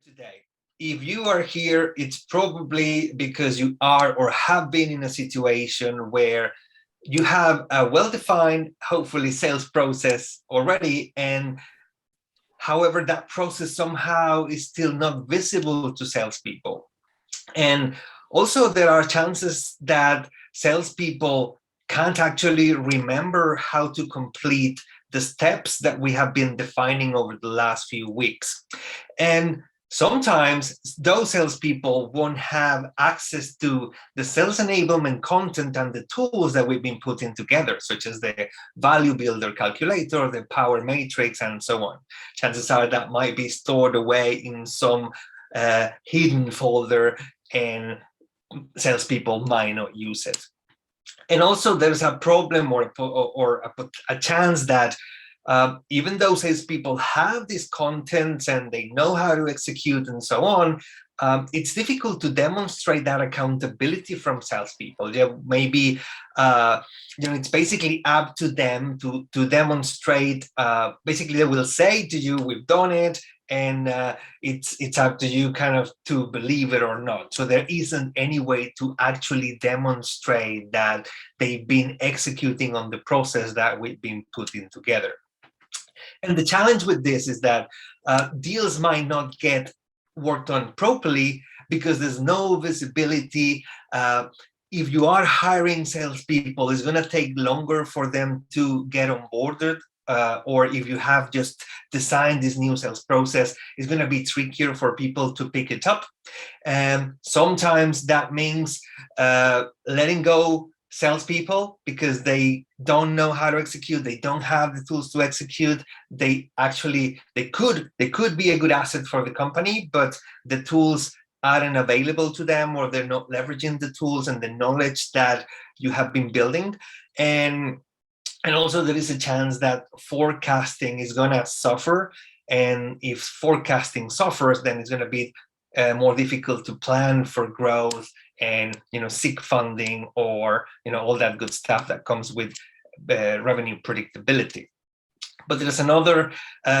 today. If you are here, it's probably because you are or have been in a situation where you have a well-defined, hopefully, sales process already, and however, that process somehow is still not visible to salespeople. And also, there are chances that salespeople can't actually remember how to complete the steps that we have been defining over the last few weeks. And sometimes those salespeople won't have access to the sales enablement content and the tools that we've been putting together, such as the value builder calculator, the power matrix, and so on. Chances are that might be stored away in some hidden folder, and salespeople might not use it. And also, there's a problem or a chance that even though salespeople have these contents and they know how to execute and so on, it's difficult to demonstrate that accountability from salespeople. Yeah, maybe it's basically up to them to demonstrate. Basically, they will say to you, "We've done it," and it's up to you kind of to believe it or not. So there isn't any way to actually demonstrate that they've been executing on the process that we've been putting together. And the challenge with this is that deals might not get worked on properly because there's no visibility. If you are hiring salespeople, it's going to take longer for them to get onboarded. Or if you have just designed this new sales process, it's going to be trickier for people to pick it up. And sometimes that means letting go salespeople because they don't know how to execute. They don't have the tools to execute. They could be a good asset for the company, but the tools aren't available to them, or they're not leveraging the tools and the knowledge that you have been building. And also, there is a chance that forecasting is going to suffer. And if forecasting suffers, then it's going to be more difficult to plan for growth and seek funding, or all that good stuff that comes with revenue predictability. But there's another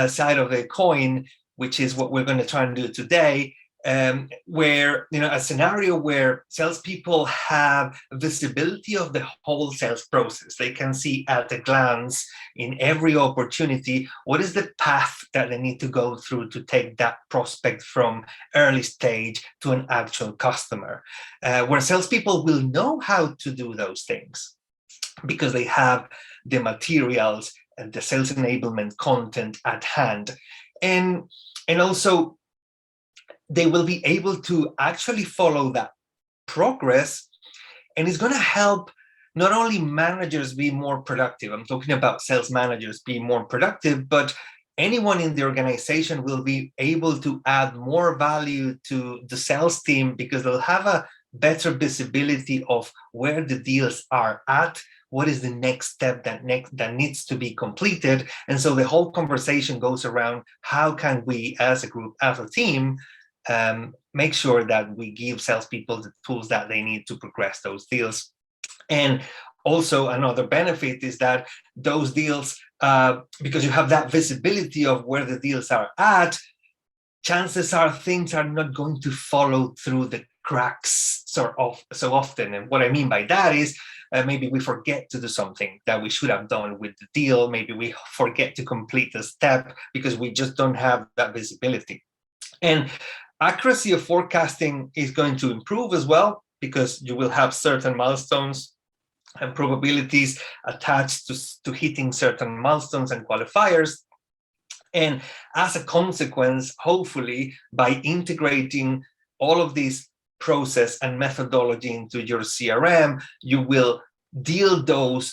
side of the coin, which is what we're going to try and do today, where a scenario where salespeople have visibility of the whole sales process. They can see at a glance in every opportunity what is the path that they need to go through to take that prospect from early stage to an actual customer, where salespeople will know how to do those things because they have the materials and the sales enablement content at hand. And also, they will be able to actually follow that progress, and it's going to help not only managers be more productive. I'm talking about sales managers being more productive, but anyone in the organization will be able to add more value to the sales team because they'll have a better visibility of where the deals are at, what is the next step that needs to be completed. And so the whole conversation goes around how can we, as a group, as a team, make sure that we give salespeople the tools that they need to progress those deals. And also, another benefit is that those deals, because you have that visibility of where the deals are at, chances are things are not going to follow through the cracks so often. And what I mean by that is maybe we forget to do something that we should have done with the deal. Maybe we forget to complete a step because we just don't have that visibility. And accuracy of forecasting is going to improve as well because you will have certain milestones and probabilities attached to hitting certain milestones and qualifiers. And as a consequence, hopefully, by integrating all of these process and methodology into your CRM, you will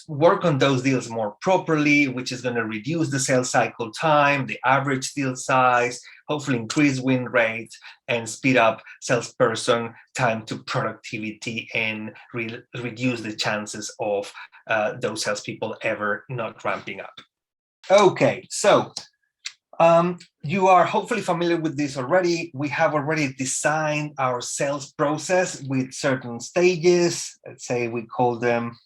work on those deals more properly, which is going to reduce the sales cycle time, the average deal size, hopefully increase win rate, and speed up salesperson time to productivity, and reduce the chances of those salespeople ever not ramping up. Okay, so you are hopefully familiar with this already. We have already designed our sales process with certain stages. Let's say we call them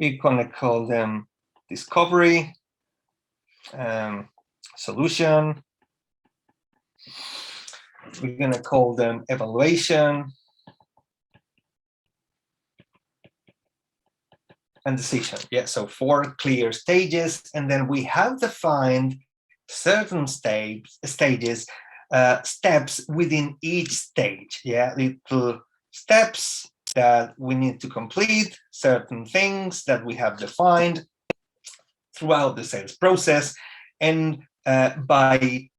We're gonna call them discovery, solution. We're gonna call them evaluation, and decision. Yeah, so 4 clear stages, and then we have defined certain stages, steps within each stage. Yeah, little steps that we need to complete, certain things that we have defined throughout the sales process, and by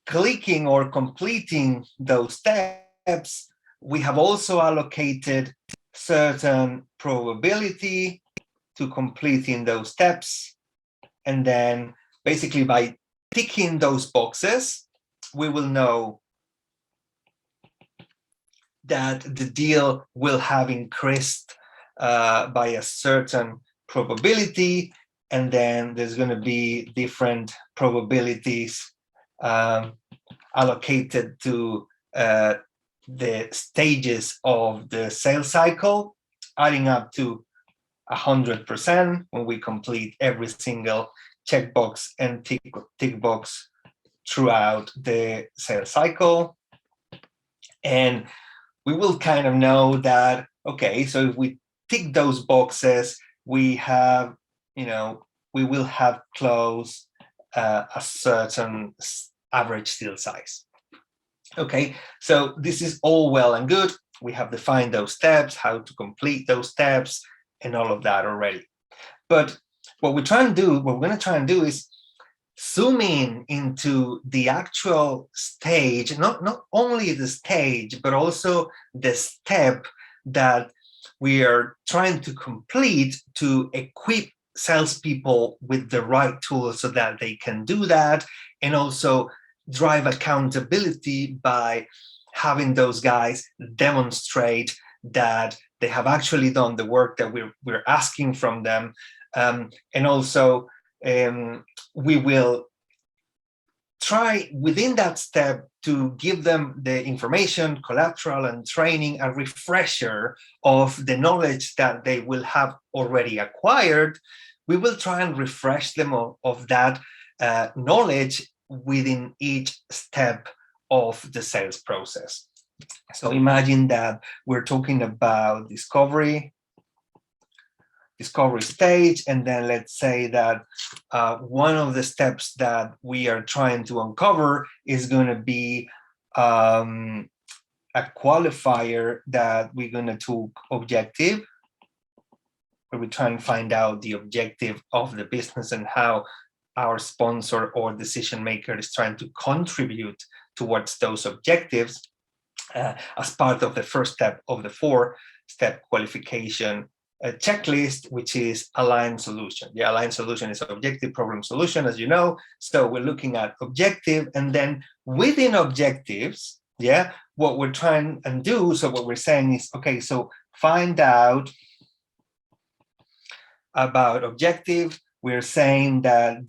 clicking or completing those steps, we have also allocated certain probability to completing those steps. And then basically by ticking those boxes, we will know that the deal will have increased by a certain probability. And then there's going to be different probabilities allocated to the stages of the sales cycle, adding up to 100% when we complete every single checkbox and tick box throughout the sales cycle. And we will kind of know that, okay, so if we tick those boxes, we have, we will have closed a certain average deal size. Okay, so this is all well and good. We have defined those steps, how to complete those steps, and all of that already. But what we're going to try and do is zoom in into the actual stage, not only the stage, but also the step that we are trying to complete to equip salespeople with the right tools so that they can do that, and also drive accountability by having those guys demonstrate that they have actually done the work that we're asking from them. And also we will try within that step to give them the information, collateral, and training, a refresher of the knowledge that they will have already acquired. We will try and refresh them of that knowledge within each step of the sales process. So imagine that we're talking about discovery stage, and then let's say that one of the steps that we are trying to uncover is going to be a qualifier that we're going to talk objective, where we try and find out the objective of the business and how our sponsor or decision maker is trying to contribute towards those objectives as part of the first step of the 4-step qualification checklist, which is aligned solution. The aligned solution is objective, problem, solution, as you know. So we're looking at objective, and then within objectives, what we're trying and do, so what we're saying is, okay, so find out about objective. We're saying that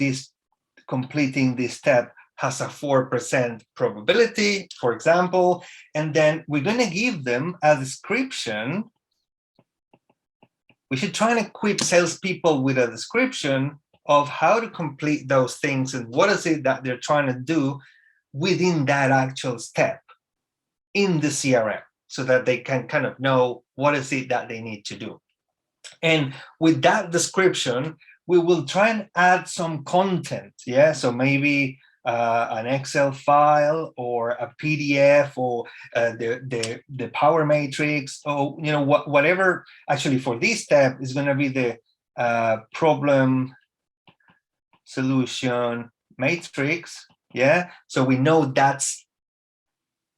completing this step has a 4% probability, for example, and then we're going to give them a description. We should try and equip salespeople with a description of how to complete those things and what is it that they're trying to do within that actual step in the CRM, so that they can kind of know what is it that they need to do. And with that description, we will try and add some content. So maybe an Excel file or a PDF or the Power Matrix, or whatever. Actually, for this step is going to be the problem solution matrix. So we know that's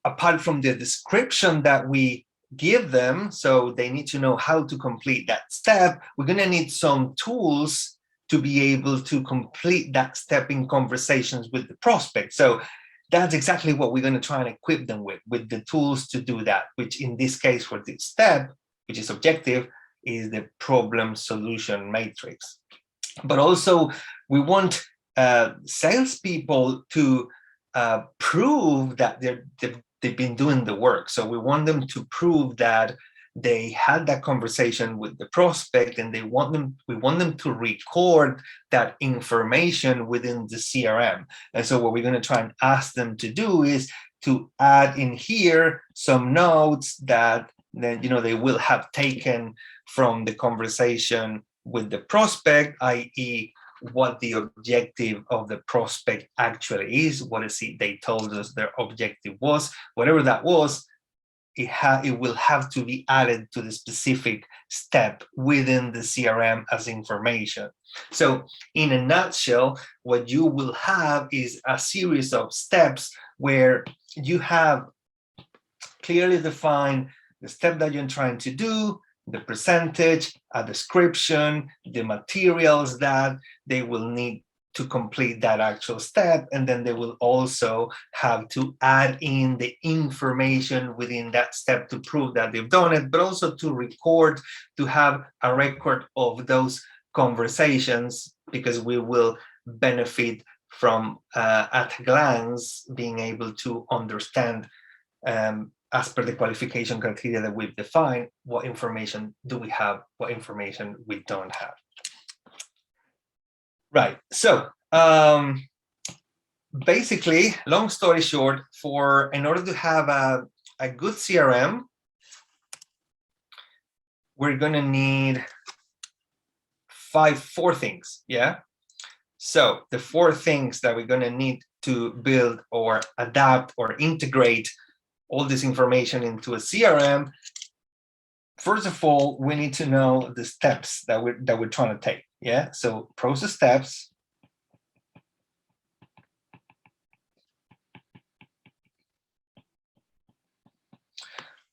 apart from the description that we give them, so they need to know how to complete that step. We're going to need some tools to be able to complete that step in conversations with the prospect. So that's exactly what we're going to try and equip them with the tools to do that, which in this case for this step, which is objective, is the problem solution matrix. But also we want salespeople to prove that they've been doing the work. So we want them to prove that they had that conversation with the prospect, and we want them to record that information within the CRM. And so what we're going to try and ask them to do is to add in here some notes that they will have taken from the conversation with the prospect, i.e., what the objective of the prospect actually is. What is it they told us their objective was? Whatever that was, it will have to be added to the specific step within the CRM as information. So in a nutshell, what you will have is a series of steps where you have clearly defined the step that you're trying to do, the percentage, a description, the materials that they will need to complete that actual step, and then they will also have to add in the information within that step to prove that they've done it, but also to record, to have a record of those conversations, because we will benefit from at a glance being able to understand, as per the qualification criteria that we've defined, what information do we have, what information we don't have. Right, so basically, long story short, in order to have a good CRM, we're gonna need four things, yeah? So the four things that we're gonna need to build or adapt or integrate all this information into a CRM. First of all, we need to know the steps that we're trying to take. Yeah, so process steps.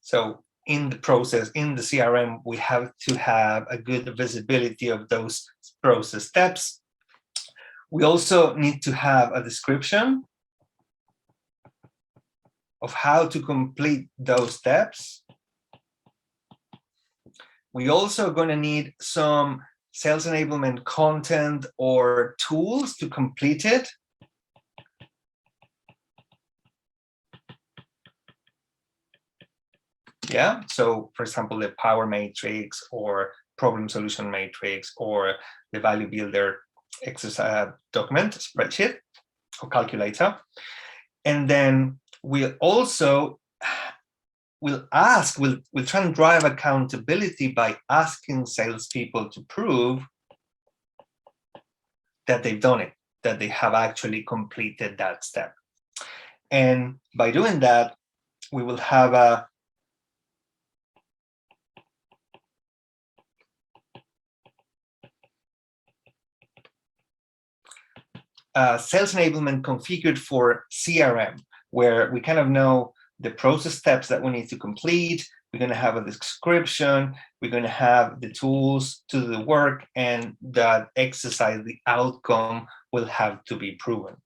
So in the process, in the CRM, we have to have a good visibility of those process steps. We also need to have a description of how to complete those steps. We also going to need some sales enablement content or tools to complete it. Yeah, so for example, the power matrix or problem solution matrix or the value builder exercise document, spreadsheet or calculator. And then we'll also we'll try and drive accountability by asking salespeople to prove that they've done it, that they have actually completed that step. And by doing that, we will have a sales enablement configured for CRM, where we kind of know the process steps that we need to complete. We're going to have a description. We're going to have the tools to do the work, and that exercise, the outcome, will have to be proven.